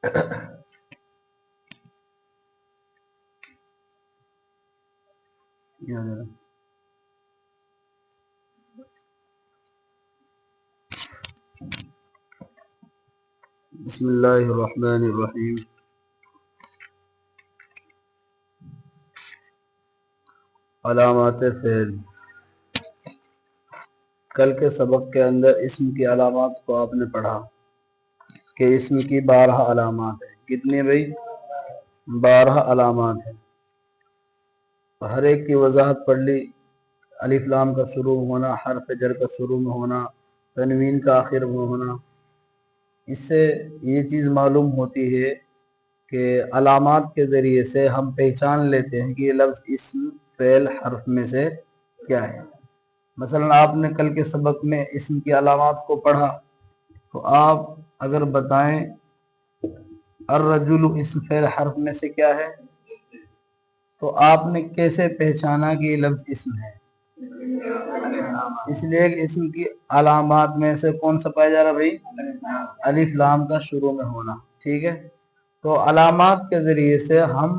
بسم اللہ الرحمن الرحیم۔ علامات فعل۔ کل کے سبق کے اندر اسم کی علامات کو آپ نے پڑھا کہ اسم کی 12 علامات ہیں۔ کتنی بھائی؟ 12 علامات ہیں۔ ہر ایک کی وضاحت پڑھ لی۔ الف لام کا شروع میں ہونا، حرف جر کا شروع میں ہونا، تنوین کا آخر میں ہونا۔ اس سے یہ چیز معلوم ہوتی ہے کہ علامات کے ذریعے سے ہم پہچان لیتے ہیں کہ یہ لفظ اسم فعل حرف میں سے کیا ہے۔ مثلا آپ نے کل کے سبق میں اسم کی علامات کو پڑھا تو آپ اگر بتائیں الرجل اسم فعل حرف میں سے کیا ہے تو آپ نے کیسے پہچانا کہ یہ لفظ اسم ہے؟ اس لیے کہ اسم کی علامات میں سے کون سا پایا جا رہا بھائی؟ الف لام کا شروع میں ہونا۔ ٹھیک ہے، تو علامات کے ذریعے سے ہم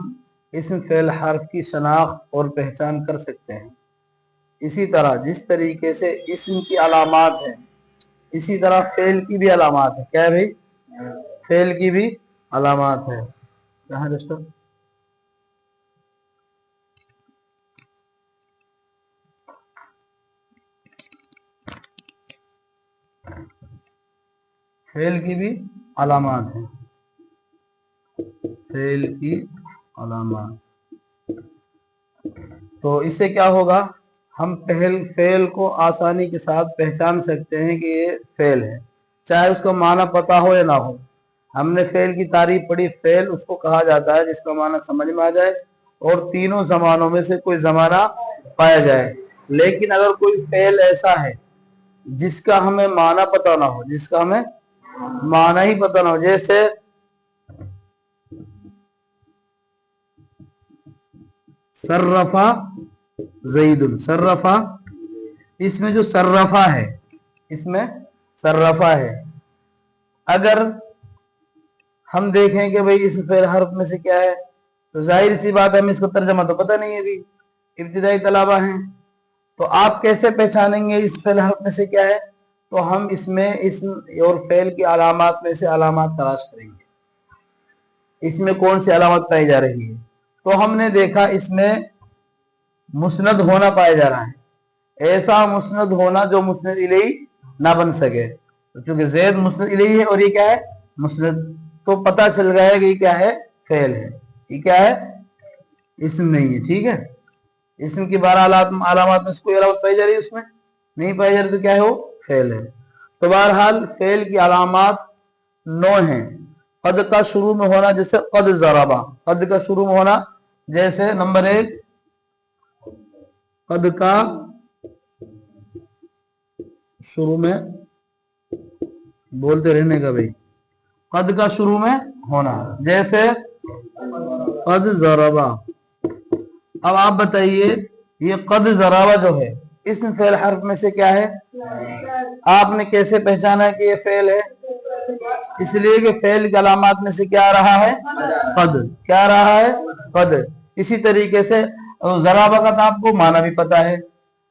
اسم فعل حرف کی شناخت اور پہچان کر سکتے ہیں۔ اسی طرح جس طریقے سے اسم کی علامات ہیں اسی طرح فعل کی بھی علامات ہے۔ کیا ہے بھائی؟ فعل کی بھی علامات ہے۔ کہاں دوستو؟ فعل کی بھی علامات ہیں۔ فعل کی علامات، تو اس سے کیا ہوگا؟ ہم فعل کو آسانی کے ساتھ پہچان سکتے ہیں کہ یہ فعل ہے، چاہے اس کا معنی پتا ہو یا نہ ہو۔ ہم نے فعل کی تعریف پڑھی، فعل اس کو کہا جاتا ہے جس کا معنی سمجھ میں آ جائے اور تینوں زمانوں میں سے کوئی زمانہ پایا جائے۔ لیکن اگر کوئی فعل ایسا ہے جس کا ہمیں معنی پتا نہ ہو، جس کا ہمیں معنی ہی پتا نہ ہو، جیسے صرفہ زید، صرفہ، اس میں جو صرفہ ہے، اس میں صرفہ ہے، اگر ہم دیکھیں کہ بھئی اس فعل حرف میں سے کیا ہے تو ظاہر سی بات ہے ہمیں اس کا ترجمہ تو پتہ نہیں ہے، بھی ابتدائی طلبہ ہیں، تو آپ کیسے پہچانیں گے اس فعل حرف میں سے کیا ہے؟ تو ہم اس میں اسم اور فعل کی علامات میں سے علامات تلاش کریں گے، اس میں کون سی علامت پائی جا رہی ہے۔ تو ہم نے دیکھا اس میں مسند ہونا پایا جا رہا ہے، ایسا مسند ہونا جو مسند الیہ نہ بن سکے، کیونکہ زید مسند الیہ ہے اور یہ کیا ہے؟ مسند، تو پتہ چل گیا ہے کہ یہ کیا ہے؟ فعل ہے۔ یہ کیا ہے؟ اسم نہیں ہے۔ ٹھیک ہے، اسم کی 12 علامات میں سے کوئی علامت پائی جا رہی ہے، اس میں نہیں پائی جا رہی، تو کیا ہے؟ وہ فعل ہے۔ تو بہرحال فعل کی علامات 9 ہیں۔ قد کا شروع میں ہونا، جیسے قد ضربا، قد کا شروع میں ہونا، جیسے نمبر 1 قد کا شروع میں بولتے رہنے کا بھائی، قد کا شروع میں ہونا، جیسے قد ضربا۔ اب آپ بتائیے یہ قد ضربا جو ہے اسم فعل حرف میں سے کیا ہے؟ آپ نے کیسے پہچانا کہ یہ فعل ہے؟ اس لیے کہ فعل کی علامات میں سے کیا آ رہا ہے؟ قد۔ کیا آ رہا ہے؟ قد۔ اسی طریقے سے ضربا کا تو آپ کو معنی بھی پتا ہے،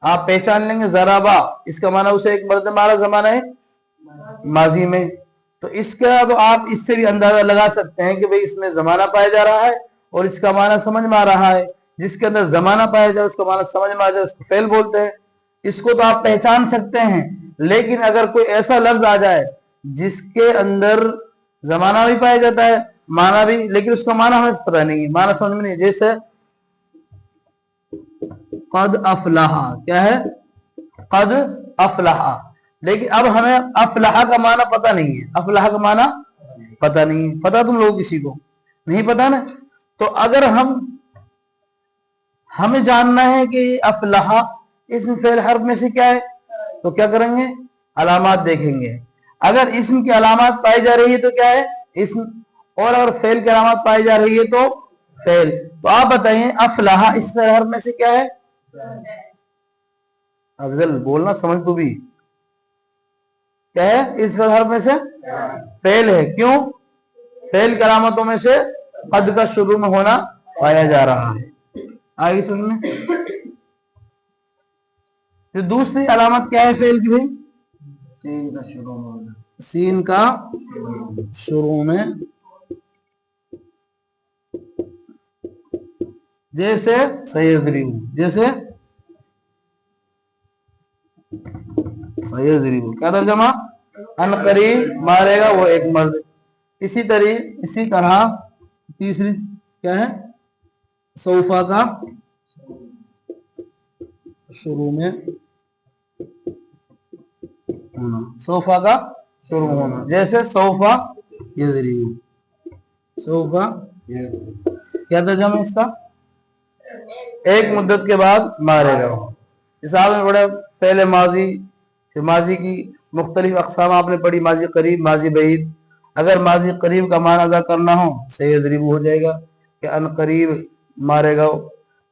آپ پہچان لیں گے ضربا، اس کا معنی اسے ایک مرتبہ زمانہ ہے ماضی میں، تو اس کا تو آپ اس سے بھی اندازہ لگا سکتے ہیں کہ بھئی اس میں زمانہ پایا جا رہا ہے اور اس کا معنی سمجھ میں آ رہا ہے۔ جس کے اندر زمانہ پایا جائے اس کا معنی سمجھ میں آ جائے اس کو فعل بولتے ہیں۔ اس کو تو آپ پہچان سکتے ہیں، لیکن اگر کوئی ایسا لفظ آ جائے جس کے اندر زمانہ بھی پایا جاتا ہے معنی بھی، لیکن اس کا معنی ہمیں پتہ نہیں ہے، معنی سمجھ میں نہیں، جیسے قد افلح، کیا ہے؟ قد افلح، لیکن اب ہمیں افلح کا معنی پتہ نہیں ہے، افلح کا معنی پتہ نہیں ہے، پتہ تم لوگ کسی کو نہیں پتہ نا؟ تو اگر ہمیں جاننا ہے کہ افلح اسم فعل حرف میں سے کیا ہے تو کیا کریں گے؟ علامات دیکھیں گے۔ اگر اسم کی علامات پائی جا رہی ہے تو کیا ہے؟ اسم، اور اگر فعل کی علامات پائی جا رہی ہے تو فعل۔ تو آپ بتائیں افلح اس فعل حرف میں سے کیا ہے؟ افضل بولنا، سمجھ تو بھی، کیا ہے؟ اس فعل حرف میں سے فعل ہے۔ کیوں؟ फेल की अलामतों में से कद का शुरू में होना पाया जा रहा है। आगे समझ में। तो दूसरी अलामत क्या है फेल की भाई? सीन का शुरू में, जैसे सयदरिबु, जैसे सयदरिबु क्या तर्जमा? अनकरीब मारेगा वो एक मर्द। इसी तरह तीसरी क्या है? सौफा का शुरू में होना, सोफा का शुरू में होना, जैसे सौफा यदरिबु, सौफा क्या तर्जमा है इसका? एक मुद्दत के बाद मारेगा। हिसाब में बड़े पहले माजी, फिर माजी की मुख्तलिफ अक़साम आपने पढ़ी, माजी करीब, माजी बईद। अगर माजी करीब का माना अदा करना हो सयदरिबु हो जाएगा कि अनकरीब मारेगा।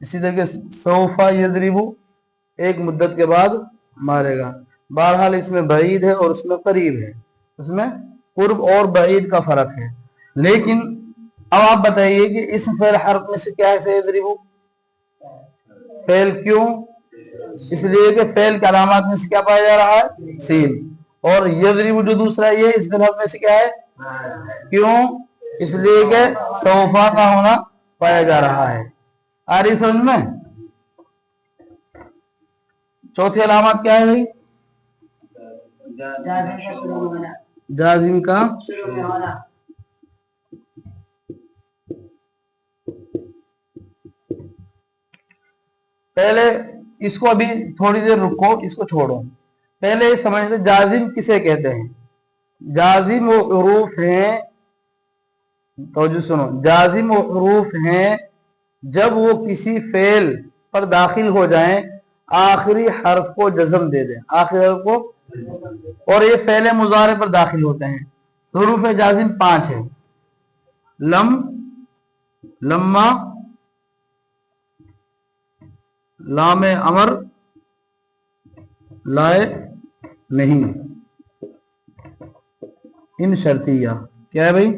इसी तरीके सौफा यदरिबु एक मुद्दत के बाद मारेगा। बहरहाल इसमें बईद है और उसमें करीब है, उसमें कुर्ब और बईद का फर्क है। लेकिन अब आप बताइए कि इस फेल हर्फ में से क्या है सयदरिबु? फेल क्यों? इसलिए कि फेल के अलामत में से क्या पाया जा रहा है? सीन। और यदरिबु जो दूसरा ये इस फेल हर्फ में से क्या है? क्यों? इसलिए कि सौफा का होना पाया जा रहा है। आ रही समझ में? चौथी अलामत क्या है भाई? जाजिम का पहले इसको अभी थोड़ी देर रुको, इसको छोड़ो, पहले समझ ले जाजिम किसे कहते हैं। जाजिम वो हुरूफ हैं, तो जो सुनो, जाजिम वो हुरूफ हैं जब वो किसी फेल पर दाखिल हो जाएं, आखिरी हर्फ को जज़म दे दें, आखिरी हर्फ को, और ये फेल मुजारे पर दाखिल होते हैं। हुरूफ जाजिम 5 है। लम, लम्मा, लामे अमर, लाए नहीं, इन शर्तिया क्या है भाई?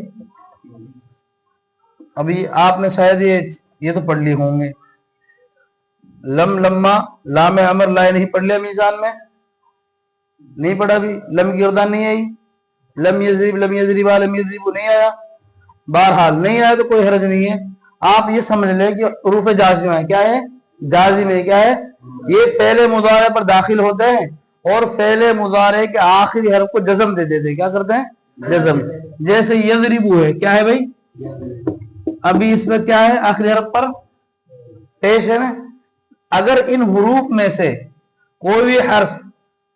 अभी आपने शायद ये तो पढ़ लिए होंगे। लम, लम्मा, लामे अमर, लाए नहीं पढ़ लिया मीजान में? नहीं पढ़ा भी? लम की गर्दान नहीं आई? लम यजरिब, लम यजरिबा, लम यजरिबु नहीं आया? बहरहाल नहीं आया तो कोई हर्ज नहीं है। आप ये समझ लें कि हुरूफ जाजिम है, क्या है? जाजिम है, क्या है? ये फेले मुजारे पर दाखिल होते हैं और फेले मुजारे के आखिरी हर्फ को जज़म दे देते हैं। क्या करते हैं? जज़म। जैसे यजरिबु है, क्या है भाई? अभी इसमें क्या है? आखिरी हर्फ पर पेश है ना। अगर इन हुरूफ में से कोई भी हर्फ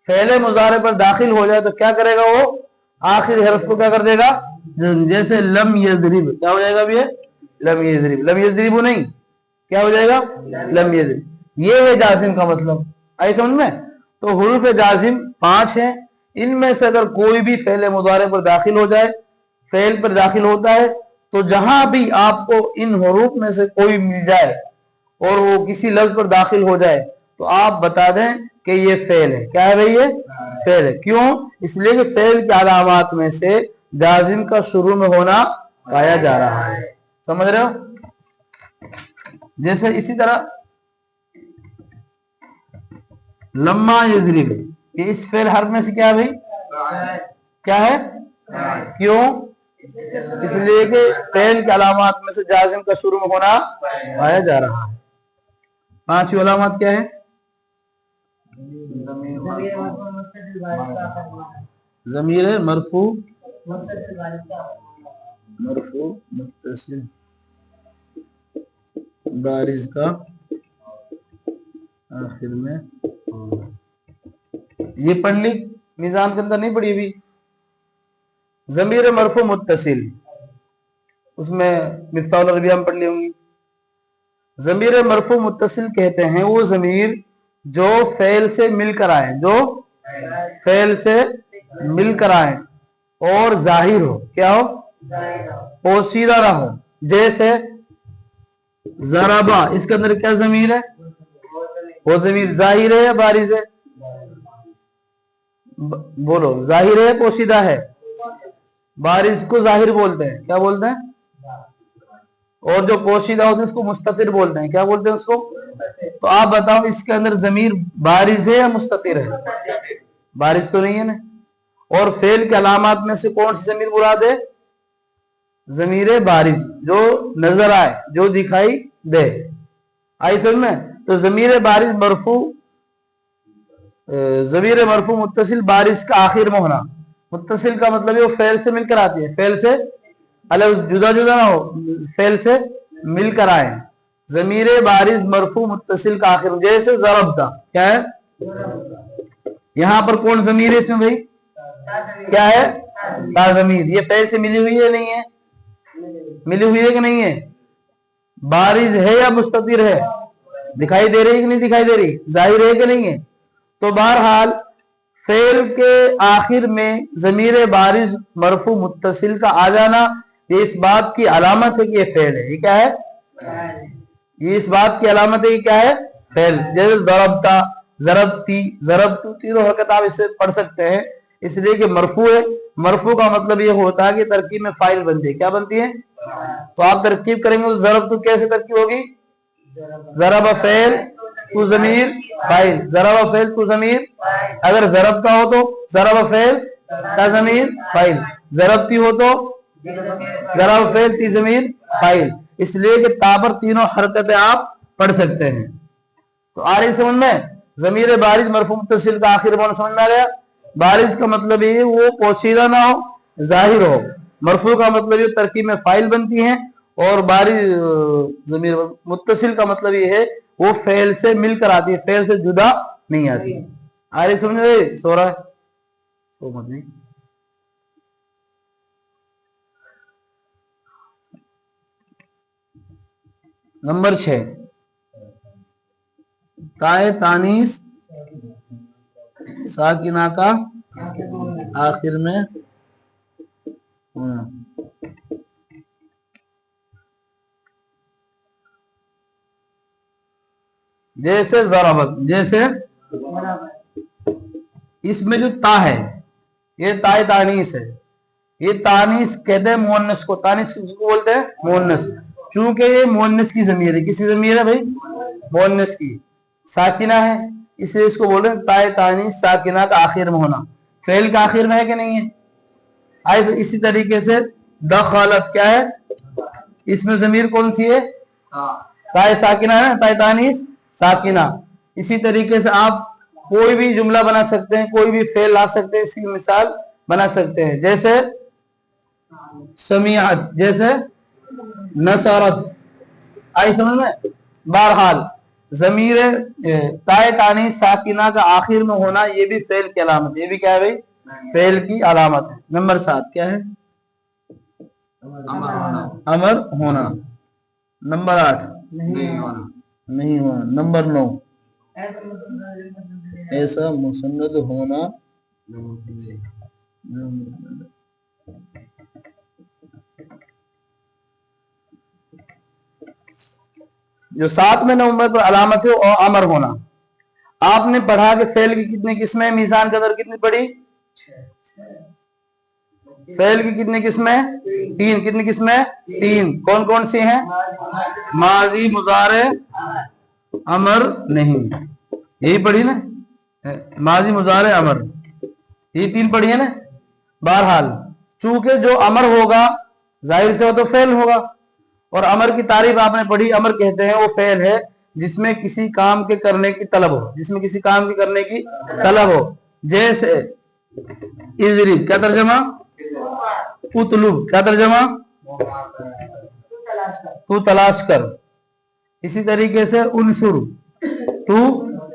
फेले मुजारे पर दाखिल हो जाए तो क्या करेगा वो? आखिरी हर्फ को क्या कर देगा? जैसे लम यजरिब, क्या हो जाएगा अभी? लम यजरिब, लम यजरिबु नहीं, क्या हो जाएगा? लम यजरिब। ये है जाजिम का मतलब। आई समझ में? तो हुरूफ जाजिम 5 है, इनमें से अगर कोई भी फेले मुजारे पर दाखिल हो जाए, फेल पर दाखिल होता है, तो जहां भी आपको इन हुरूफ में से कोई मिल जाए और वो किसी लफ्ज पर दाखिल हो जाए तो आप बता दें कि ये फेल है। क्या है भाई? ये फेल है। क्यों? इसलिए कि फेल की अलामात में से जाजिम का शुरू में होना पाया जा रहा है। समझ रहे हो? जैसे इसी तरह लम्मा यजरिब, ये इस फेल हर्फ में से क्या है भाई? क्या है? क्यों? इसलिए कि फेल की अलामात में से जाजिम का शुरू में होना पाया जा रहा है। 5वीं अलामत क्या है? ज़मीर मरफू, मरफू मुत्तसिल बारिज का आखिर में, ये पढ़ ली मीजान के अंदर? नहीं पढ़ी अभी? ज़मीर मरफू मुत्तसिल, उसमें मिफ्ताहुल अरबी हम पढ़ ली होंगी। ज़मीर मरफू मुत्तसिल कहते हैं वो ज़मीर जो फेल से मिलकर आए, जो फेल से मिलकर आए और जाहिर हो। क्या हो? पोशीदा ना हो। जैसे ज़राबा, इसके अंदर क्या ज़मीर है? वो ज़मीर जाहिर है या बारिज है? बोलो, जाहिर है पोशीदा है? बारिज को जाहिर बोलते हैं, क्या बोलते हैं, और जो पोशीदा होते हैं उसको मुस्ततिर बोलते हैं, क्या बोलते हैं उसको। तो आप बताओ इसके अंदर जमीर बारिज है या मुस्ततिर है, बारिज तो नहीं है ना। और फेल के अलामात में से कौन सी जमीर मुराद है, जमीर बारिज, जो नजर आए, जो दिखाई दे, आई समझ में। तो जमीर बारिज मरफू, जमीर मरफू मुत्तसिल बारिज का आखिर में होना, मुत्तसिल का मतलब वो फेल से मिलकर आती है, फेल से अलग जुदा जुदा ना हो, फेल से मिलकर आए। जमीर बारिज मरफू मुत्तसिल का आखिर, जैसे ज़रबता, क्या है, यहां पर कौन जमीर है इसमें भाई, क्या है, ता जमीर। ये फेल से मिली हुई है नहीं है, मिली हुई है कि नहीं है, बारिज है या मुस्ततिर है, दिखाई दे रही है कि नहीं दिखाई दे रही, जाहिर है कि नहीं है। तो बहरहाल फेल के आखिर में जमीर बारिज मरफू मुत्तसिल का आ जाना, ये इस बात की अलामत है कि ये फेल है। ये क्या है, ये इस बात की अलामत है कि क्या है, फेल। जैसे ज़रबता, ज़रबती, ज़रबतू, तीनों हरकत आप इसे पढ़ सकते हैं, इसलिए कि मरफू है। मरफू का मतलब ये होता है कि तरकीब में फाइल बनती है, क्या बनती है। तो आप तरकीब करेंगे तो ज़रबतू कैसे तरकीब होगी, ज़रब फेल तू जमीर फाइल, ज़रब फेल तू जमीर, अगर ज़रबता हो तो ज़रब फेल ता जमीर फाइल, ज़रबती हो तो ज़रब फेल ती जमीर फाइल। इसलिए कि ता पर तीनों हरकतें आप पढ़ सकते हैं। तो आ रही समझ में, जमीर बारिज मरफू मुत्तसिल का आखिर में समझ में आ गया। बारिज का मतलब ये वो पोशीदा ना हो, जाहिर हो। मरफू का मतलब ये तरकीब में फाइल बनती है, और बारिज जमीर मुत्तसिल का मतलब ये है वो फेल से मिलकर आती है, फेल से जुदा नहीं आती। आ रही समझ में, सो रहा है तो मत नहीं। नंबर 6, ताए तानीस साकिना का आखिर में होना। जैसे ज़रबत, जैसे इसमें जो ता है ये ताए तानीस है, ये तानीस कहते हैं मुअन्नस को, तानीस किसको बोलते हैं, मुअन्नस। चूंकि ये मुअन्नस की ज़मीर है, किसकी ज़मीर है भाई, मुअन्नस की, साकिना है, इसलिए इसको बोल रहे हैं ताए तानीस साकिना का आखिर में होना। फेल का आखिर में है कि नहीं है। इसी तरीके से दखलत क्या है, इसमें ज़मीर कौन सी है, ताए साकिना है ना, ताए तानीस साकिना। इसी तरीके से आप कोई भी जुमला बना सकते हैं, कोई भी फेल ला सकते हैं, इसकी मिसाल बना सकते हैं। जैसे समीअत, जैसे नसरत, आई समझ में। बहरहाल जमीर ताए तानीस साकिना का आखिर में होना ये भी फेल की अलामत, ये भी क्या है भाई, फेल की अलामत है। नंबर 7 क्या है, अमर होना। नंबर 8 नहीं होना। नंबर 9 ऐसा मुसन्नद होना, जो 7वें नंबर पर अलामत है और अमर होना। आपने पढ़ा कि फेल की कितनी किस्में, मीजान के अंदर कितनी पढ़ी, फेल की कितनी किस्में, 3। कितनी किस्में, 3। कौन कौन सी हैं, माजी, मुजारे, अमर नहीं, यही पढ़ी ना, माजी मुजारे अमर, ये 3 पढ़ी है ना। बहरहाल चूंकि जो अमर होगा जाहिर से वो तो फेल होगा, और अमर की तारीफ आपने पढ़ी, अमर कहते हैं वो फेल है जिसमें किसी काम के करने की तलब हो, जिसमें किसी काम के करने की तलब हो। जैसे इज़रिब, क्या तर्जमा, उतलुब, क्या तर्जमा, तू तलाश कर। इसी तरीके से उनसुर, तू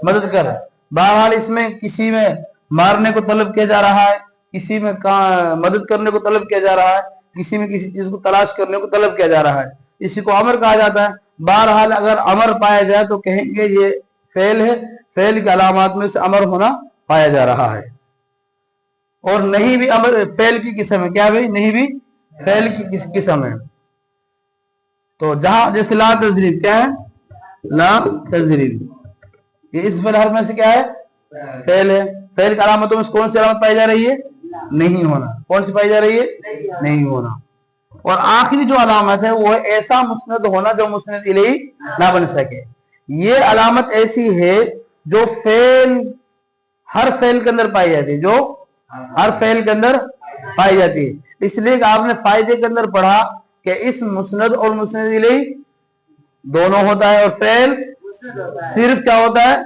मदद कर। बहरहाल इसमें किसी में मारने को तलब किया जा रहा है, किसी में मदद करने को तलब किया जा रहा है, किसी में किसी चीज को तलाश करने को तलब किया जा रहा है, इसी को अमर कहा जाता है। बहरहाल अगर अमर पाया जाए तो कहेंगे ये फेल है, फेल की अलामत में से अमर होना पाया जा रहा है। और नहीं भी अमर फेल की किस्म है, क्या भाई, नहीं भी फेल की किस्म है। तो जहां जैसे ला तजरीब, क्या है, ला तजरीब, ये इस फेल हर में से क्या है, फेल है। फेल की अलामतों में कौन सी अलामत पाई जा रही है, नहीं होना। कौन सी पाई जा रही है? नहीं होना। और आखिरी जो अलामत है वो है ऐसा मुस्नद होना जो मुस्नद इलैहि ना बन सके। ये अलामत ऐसी है जो फेल, हर फेल के अंदर पाई जाती है, जो हर फेल के अंदर पाई जाती है। इसलिए कि आपने फायदे के अंदर पढ़ा कि इस मुस्नद और मुस्नद इलैहि दोनों होता है, और फेल सिर्फ क्या होता है?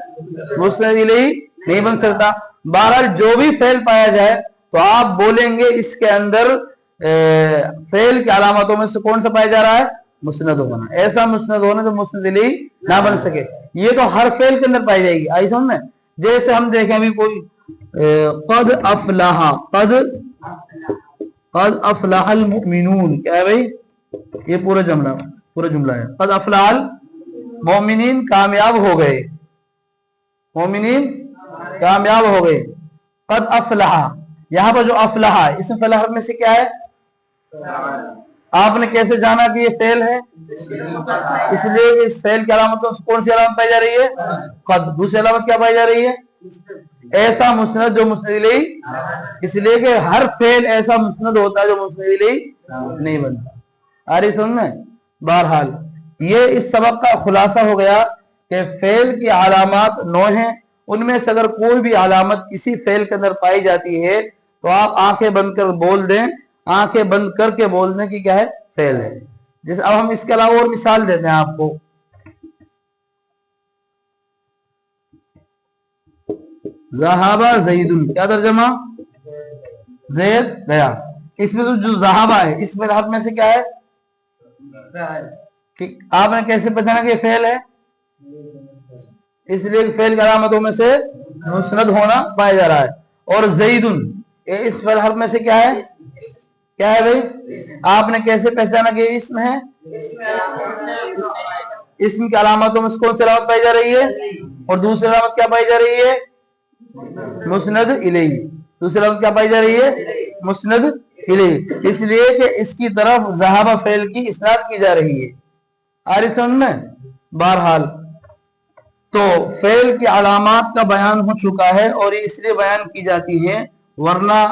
मुस्नद इलैहि नहीं बन सकता। बहरहाल जो भी फेल पाया जाए तो आप बोलेंगे इसके अंदर फेल की अलामतों में से कौन सा पाया जा रहा है? मुस्नद होना। ऐसा मुस्नद होना जो मुस्नद इलैहि ना बन सके। ये तो हर फेल के अंदर पाई जाएगी। आई समझ में? जैसे हम देखें अभी कोई कद अफलाहा, कद अफलाहल मुमिनून, क्या है भाई? ये पूरा जुमला है। कद अफलाहल मोमिनीन, कामयाब हो गए, मोमिनीन कामयाब हो गए। कद अफलाहा, यहां पर जो अफलाहा इसमें फलाह में से क्या है? आपने कैसे जाना कि ये फेल है? इसलिए इस फेल की अलामतों से कौन सी अलामत पाई जा रही है? कद। दूसरी अलामत क्या पाई जा रही है? ऐसा मुस्नद जो मुस्नद इलैहि, इसलिए कि हर फेल ऐसा मुस्नद होता है जो मुस्नद इलैहि नहीं बनता। आ रही समझ में? बहरहाल ये इस सबक का खुलासा हो गया कि फेल की अलामत 9 हैं। उनमें से अगर कोई भी अलामत किसी फेल के अंदर पाई जाती है तो आप आंखें बंद कर बोल दें, आंखें बंद करके बोल दें कि क्या है? फेल है। जैसे अब हम इसके अलावा और मिसाल देते हैं आपको। ज़हाबा ज़ैदुन, क्या तर्जमा? ज़ैद गया। इसमें तो जो ज़हाबा है इसमें राहत में से क्या है? कि आपने कैसे पहचाना कि फेल है? इसलिए फेल की अलामतों में से मुस्नद होना पाया जा रहा है। और ज़ैदुन, इस फेल हर्फ में से क्या है? क्या है भाई? आपने कैसे पहचाना कि इसम है? इसम की अलामतों में से कौन सी अलामत पाई जा रही है? और दूसरी अलामत क्या पाई जा रही है? मुस्नद इलैहि। दूसरी अलामत क्या पाई जा रही है? मुस्नद इलैहि। इसलिए कि इसकी तरफ ज़हाबा फेल की इस्नाद की जा रही है। आ रही समझ में? बहरहाल तो फेल की अलामत का बयान हो चुका है, और ये इसलिए बयान की जाती है वरना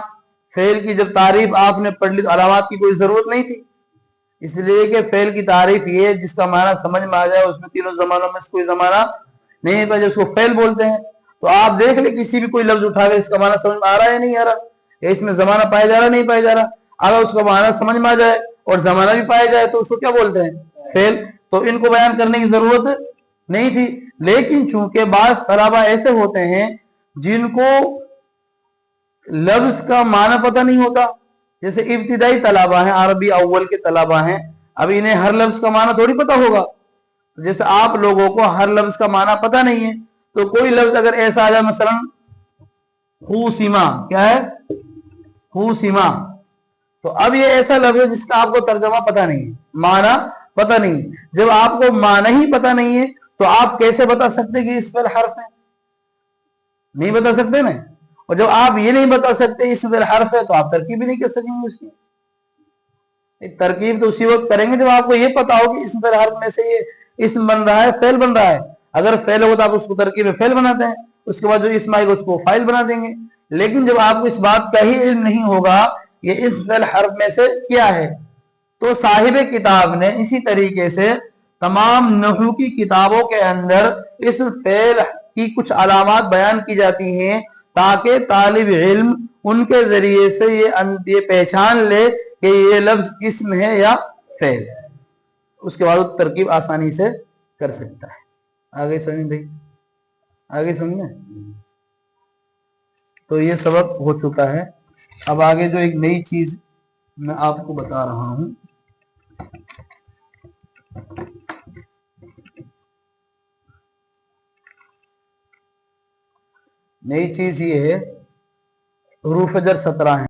फेल की जब तारीफ आपने पढ़ ली तो अलामत की कोई जरूरत नहीं थी। इसलिए कि फेल की तारीफ ये जिसका माना समझ में आ जाए, उसमें तीनों जमानों में से कोई जमाना नहीं है जिसको फेल बोलते हैं। तो आप देख ले किसी भी कोई लफ्ज उठा कर इसका माना समझ में आ रहा है नहीं आ रहा, या इसमें जमाना पाया जा रहा नहीं पाया जा रहा। अगर उसका माना समझ में आ जाए और जमाना भी पाया जाए तो उसको क्या बोलते हैं? फेल। तो इनको बयान करने की जरूरत नहीं थी। लेकिन चूंकि बाज तलबा ऐसे होते हैं जिनको लफ्ज का माना पता नहीं होता, जैसे इब्तिदाई तलबा हैं, अरबी अव्वल के तलबा हैं, अब इन्हें हर लफ्ज का माना थोड़ी पता होगा। जैसे आप लोगों को हर लफ्ज का माना पता नहीं है, तो कोई लफ्ज अगर ऐसा आ जाए मसलन हुसीमा, क्या है? हुसीमा, तो अब ये ऐसा लफ्ज है जिसका आपको तर्जमा पता नहीं है, माना पता नहीं। जब आपको माना ही पता नहीं है तो आप कैसे बता सकते कि इस पर हर्फ है? नहीं बता सकते ना। और जब आप ये नहीं बता सकते इस पर हर्फ है तो आप तरकीब भी नहीं कर सकेंगे उसकी। एक तरकीब तो उसी वक्त करेंगे जब आपको ये पता हो कि इस पर हर्फ में से ये इसम बन रहा है, फेल बन रहा है। अगर फेल हो तो आप उसको तरकीब में फेल बनाते हैं, उसके बाद जो इसम आएगा उसको फाइल बना देंगे। लेकिन जब आपको इस बात का ही इल्म नहीं होगा ये इस फेल हर्फ में से क्या है, तो साहिब किताब ने इसी तरीके से तमाम नहू की किताबों के अंदर इस फेल की कुछ अलामत बयान की जाती हैं ताकि तालिब इल्म उनके जरिए से ये पहचान ले कि ये लफ्ज इस्म है या फेल है। उसके बाद तरकीब आसानी से कर सकता है। आगे समझ भाई, आगे समझे? तो ये सबक हो चुका है। अब आगे जो एक नई चीज मैं आपको बता रहा हूं, नई चीज ये है, हुरूफ अजर 17 है।